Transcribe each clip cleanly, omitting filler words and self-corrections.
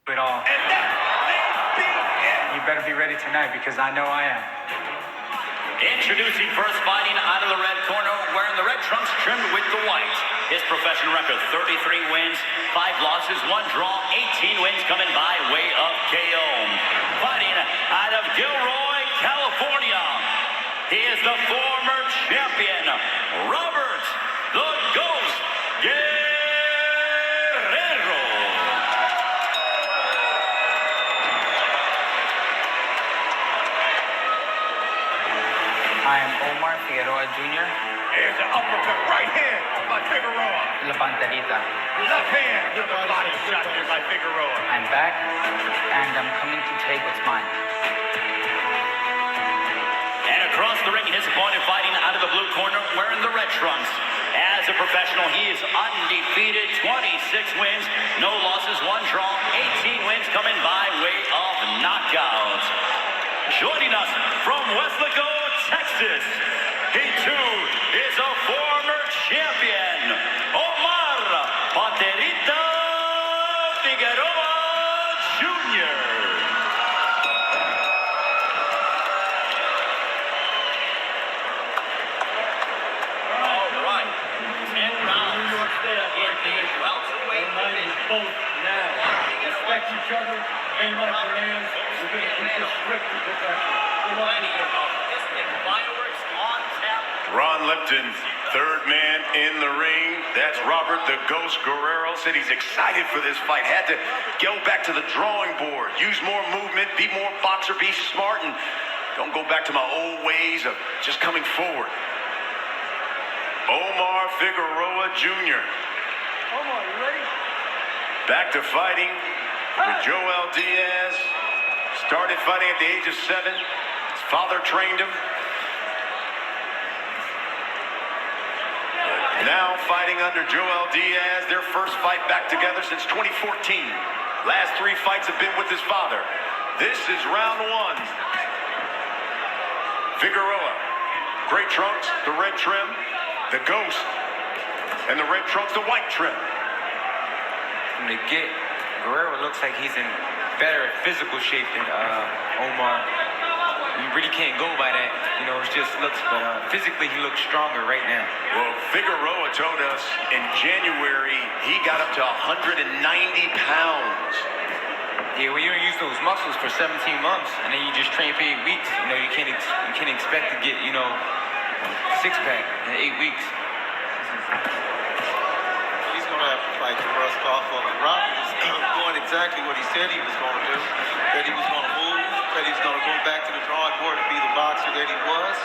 it all. And that may be it. You better be ready tonight because I know I am. Introducing first, fighting out of the red corner, wearing the red trunks trimmed with the white. His professional record, 33 wins, 5 losses, 1 draw, 18 wins coming by way of KO. Fighting out of Guerrero, California, he is the former champion, Robert the Ghost Guerrero. I am Omar Figueroa Jr. Here's an uppercut, right hand by Figueroa. La Panterita. Left hand to the body shot there by Figueroa. I'm back, and I'm coming to take what's mine. And across the ring, his opponent fighting out of the blue corner, wearing the red trunks. As a professional, he is undefeated, 26 wins, no losses, 1 draw, 18 wins coming by way of knockouts. Joining us from Weslaco, Texas, he too is a former champion, Omar Panterita Figueroa Jr. All right, 10 rounds in the welterweight division. Both now respect each other, aim up their hands. We're going to keep this strictly professional. Plenty of artistic fireworks on tap. Ron Lipton, third man in the ring. That's Robert the Ghost Guerrero. Said he's excited for this fight. Had to go back to the drawing board. Use more movement, be more boxer, be smart, and don't go back to my old ways of just coming forward. Omar Figueroa Jr. Omar, you ready? Back to fighting with Joel Diaz. Started fighting at the age of 7. His father trained him. Now fighting under Joel Diaz. Their first fight back together since 2014. Last 3 fights have been with his father. This is round 1. Figueroa, gray trunks, the red trim. The Ghost, and the red trunks, the white trim. From the get, Guerrero looks like he's in better physical shape than Omar. You really can't go by that, you know, it just looks, but physically he looks stronger right now. Well, Figueroa told us in January he got up to 190 pounds. Yeah, well, you don't use those muscles for 17 months, and then you just train for 8 weeks. You know, you can't expect to get, you know, 6-pack in 8 weeks. He's going to have to fight to rust off of it. Robert is doing exactly what he said he was going to do. That he was going to move, that he's going to go back to the drawing board and be the boxer that he was.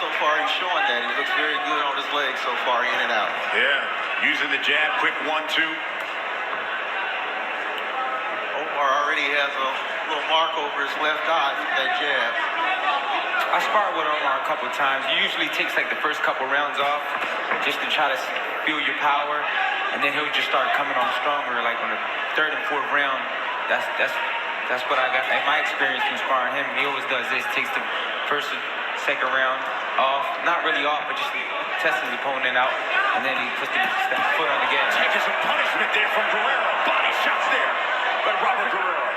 So far, he's showing that. He looks very good on his legs so far, in and out. Yeah, using the jab, quick 1-2. Omar already has a little mark over his left eye from that jab. I sparred with Omar a couple of times. He usually takes like the first couple rounds off just to try to feel your power, and then he'll just start coming on stronger. Like on the 3rd and 4th round, that's what I got. In my experience from sparring him, he always does this. Takes the 1st and 2nd round off, not really off, but just tests his opponent out, and then he puts the foot on the gas. Taking some punishment there from Guerrero. Body shots there by Robert Guerrero.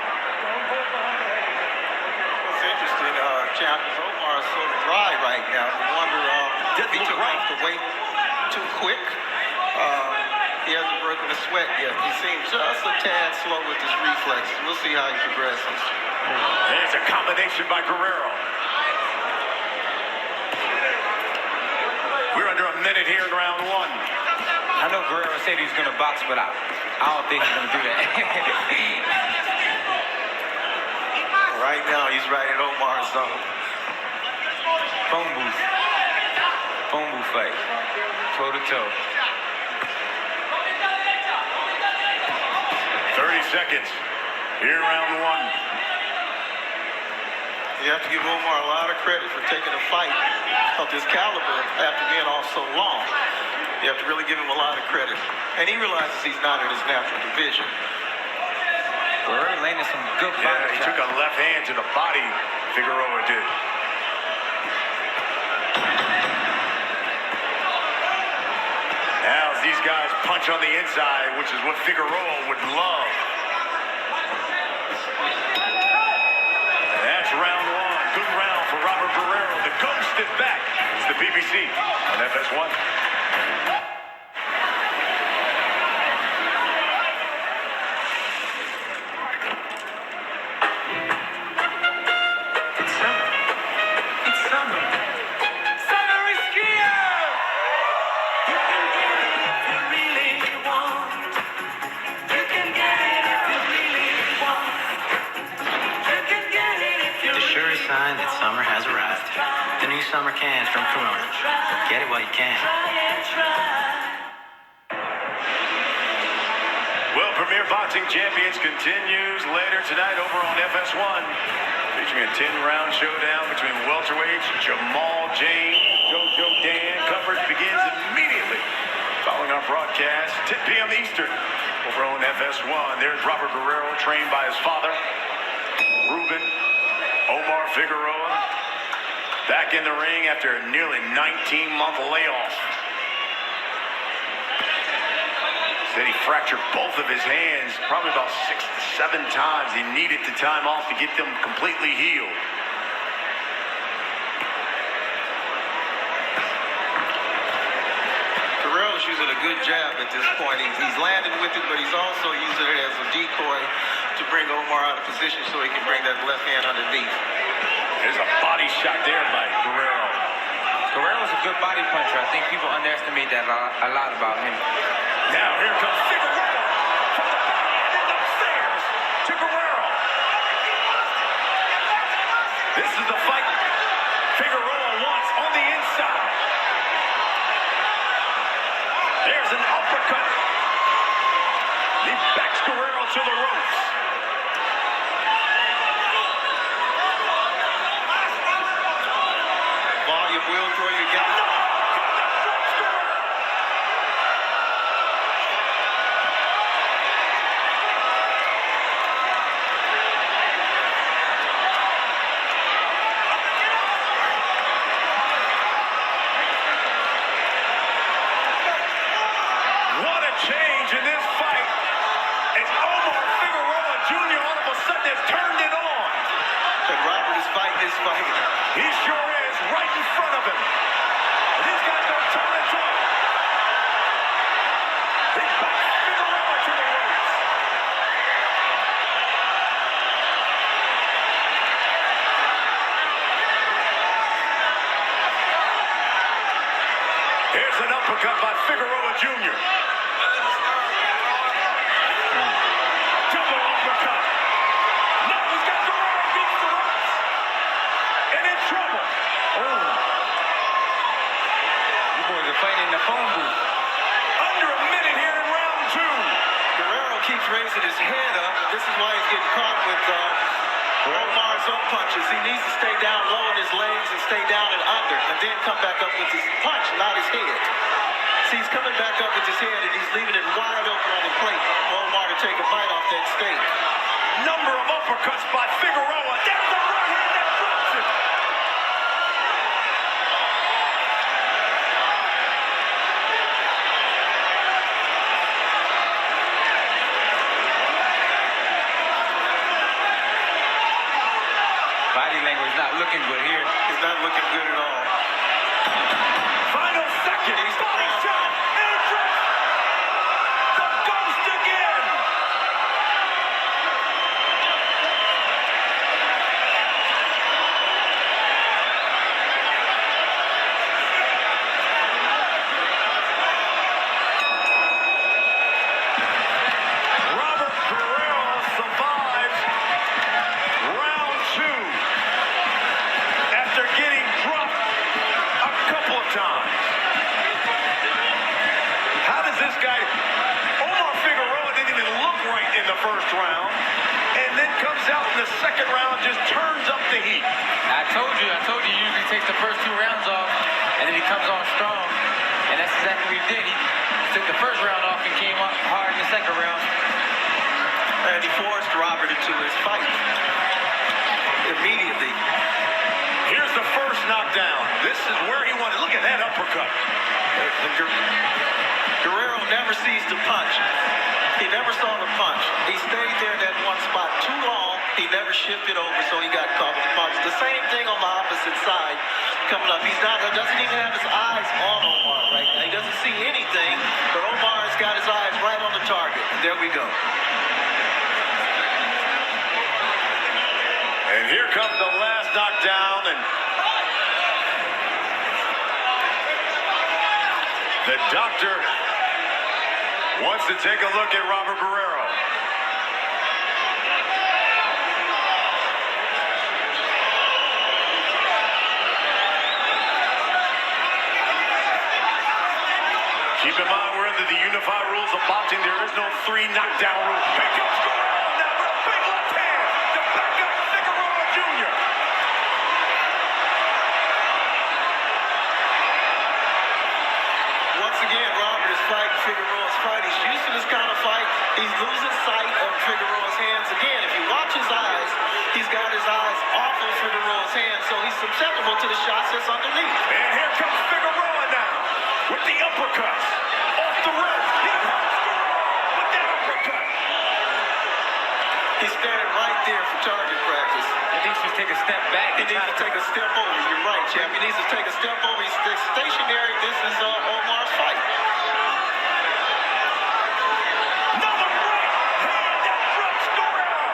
What's interesting, champions, Omar is so dry right now. We wonder if he took off the weight too quick. He hasn't broken a sweat yet. He seems just a tad slow with his reflexes. We'll see how he progresses. There's a combination by Guerrero. We're under a minute here in round 1. I know Guerrero said he was going to box, but I don't think he's going to do that. Right now, he's right in Omar's zone. Phone booth fight, toe to toe. 30 seconds here, round 1. You have to give Omar a lot of credit for taking a fight of this caliber after being off so long. You have to really give him a lot of credit. And he realizes he's not in his natural division. Guerrero landed some good Yeah, body he shots. took a left hand to the body, Figueroa did. Now as these guys punch on the inside, which is what Figueroa would love. is back. It's the BBC on FS1. Sign that summer has arrived. The new summer cans from Corona. Get it while you can. Well, Premier Boxing Champions continues later tonight over on FS1. Featuring a 10-round showdown between welterweights Jamal James and JoJo Dan. Coverage begins immediately following our broadcast, 10 p.m. Eastern over on FS1. There's Robert Guerrero, trained by his father, Ruben Omar Figueroa, back in the ring after a nearly 19-month layoff. Said he fractured both of his hands probably about 6 to 7 times. He needed the time off to get them completely healed. Guerrero's using a good jab at this point. He's landing with it, but he's also using it as a decoy to bring Omar out of position so he can bring that left hand underneath. There's a body shot there by Guerrero. Guerrero's a good body puncher. I think people underestimate that a lot about him. Now here comes Figueroa from the back end upstairs to Guerrero. This is the fight Figueroa wants on the inside. There's an uppercut. He backs Guerrero to the ropes. Volume will throw you again. What a change in this fight. As Omar Figueroa Jr. all of a sudden has turned it on. And Robert is fighting this fight. He sure is, right in front of him. And he's got to go toe to toe. He backs Figueroa to the ropes. Here's an uppercut by Figueroa Jr. Double uppercut. No, he's got Guerrero against the ropes. And in trouble. Oh. You boys are fighting in the phone booth. Under a minute here in round 2. Guerrero keeps raising his head up. This is why he's getting caught with Omar's own punches. He needs to stay down low in his legs and stay down and under, and then come back up with his punch, not his head. See, he's coming back up with his head, and he's leaving it wide open on the plate for Omar to take a bite off that steak. Number of uppercuts by Figueroa. There's the right hand that drops it. Body language not looking good here. He's not looking good at all. Final second. He's body shot. And it drops. The ghost again. Robert Guerrero survives round 2 after getting dropped a couple of times. How does this guy, Omar Figueroa didn't even look right in the first round, and then comes out in the second round, just turns up the heat. I told you he usually takes the first 2 rounds off, and then he comes on strong. And that's exactly what he did. He took the first round off and came up hard in the second round. And he forced Robert into his fight immediately. Here's the first knockdown. This is where he wanted. Look at that uppercut. And Guerrero never sees the punch. He never saw the punch. He stayed there in that one spot too long. He never shifted over, so he got caught with the punch. The same thing on the opposite side. coming up. Doesn't even have his eyes on Omar right now. He doesn't see anything, but Omar has got his eyes right on the target. And there we go. And here comes the last knockdown, and the doctor wants to take a look at Robert Guerrero. Keep in mind, we're under the unified rules of boxing. There is no 3 knockdown rule. Here comes Guerrero now with a big left hand to back up Figueroa Jr. Once again, Robert is fighting Figueroa's fight. He's used to this kind of fight. He's losing sight of Figueroa's hands. Again, if you watch his eyes, he's got his eyes off of Figueroa's hands, so he's susceptible to the shots that's underneath. And here comes Figueroa now with the uppercuts off the rope. Here comes Guerrero with that uppercut. He's standing right there for target practice. He needs to take a step back. He needs to take a step over. You're right, champ. He needs to take a step over. He's stationary. This is Omar's fight. Another right hand that drops Guerrero.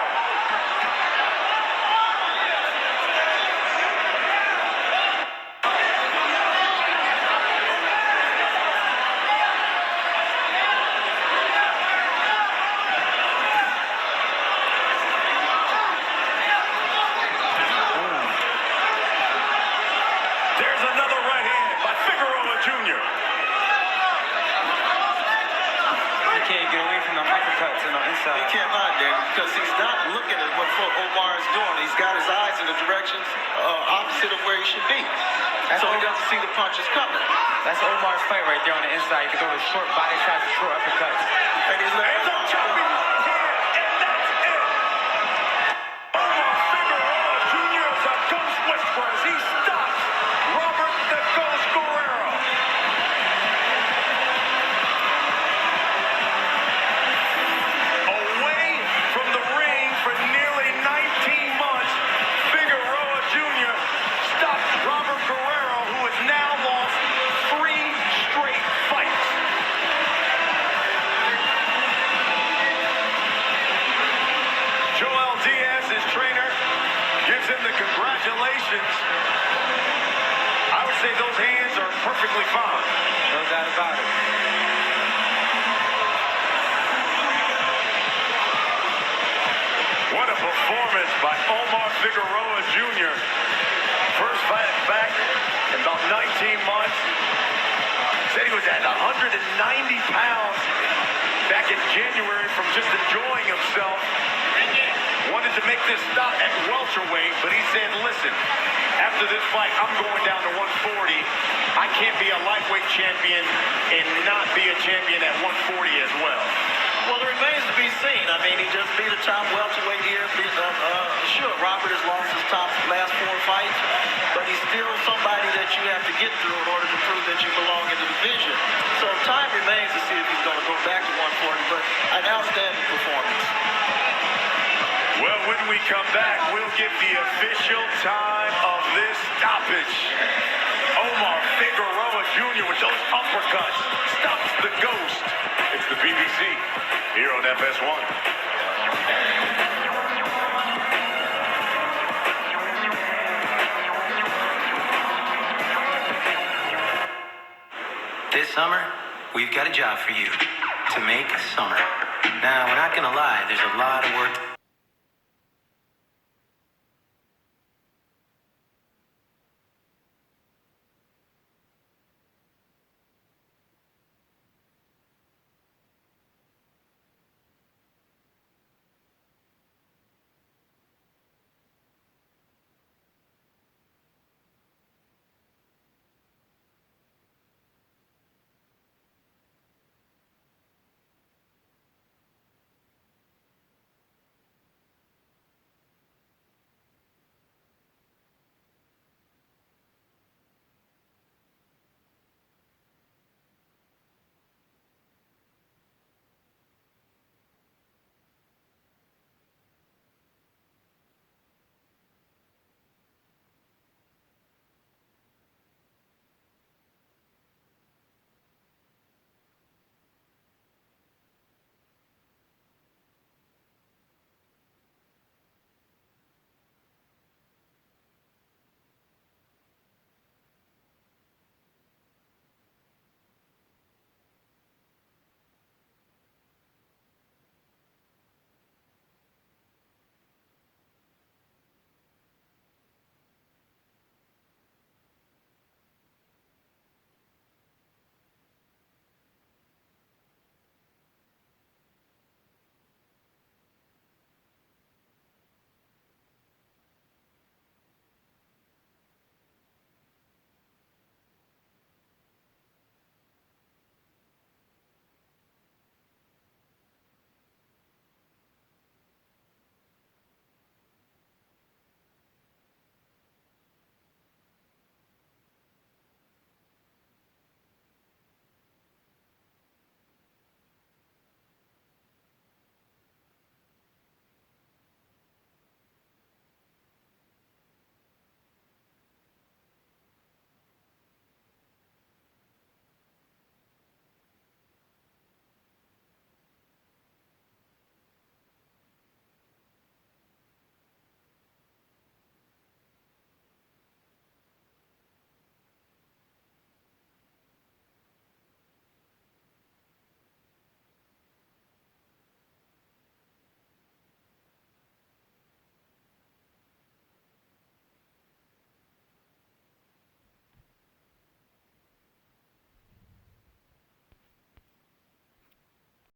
There's another right hand by Figueroa Jr. He can't get away from the uppercuts on the He inside. cannot, David, because he's not looking at what Omar is doing. He's got his eyes in the directions opposite of where he should be. So he doesn't see the punches coming. That's Omar's fight right there on the inside. He can throw the short body shots and short uppercuts. And he's And the chopping right hand, and that's it. Omar Figueroa Jr. is a ghost whisperer as he stops Robert the Ghost Guerrero. Away from the ring for nearly 19 months, Figueroa Jr. stopped Robert Guerrero, who has now lost 3 straight fights. Joel Diaz, his trainer, gives him the congratulations. I would say those hands are perfectly fine. No doubt about it. What a performance by Omar Figueroa Jr. First fight back in about 19 months. Said he was at 190 pounds back in January from just enjoying himself. Wanted to make this stop at welterweight, but he said, listen, after this fight, I'm going down to 140. I can't be a lightweight champion and not be a champion at 140 as well. Well, it remains to be seen. I mean, he just beat a top welterweight here. Sure, Robert has lost his last 4 fights, but he's still somebody that you have to get through in order to prove that you belong in the division. So time remains to see if he's going to go back to 140, but an outstanding performance. Well, when we come back, we'll get the official time of this stoppage. Omar Figueroa Jr. with those uppercuts stops the ghost. It's the BBC here on FS1. This summer, we've got a job for you. To make summer. Now, we're not gonna lie, there's a lot of work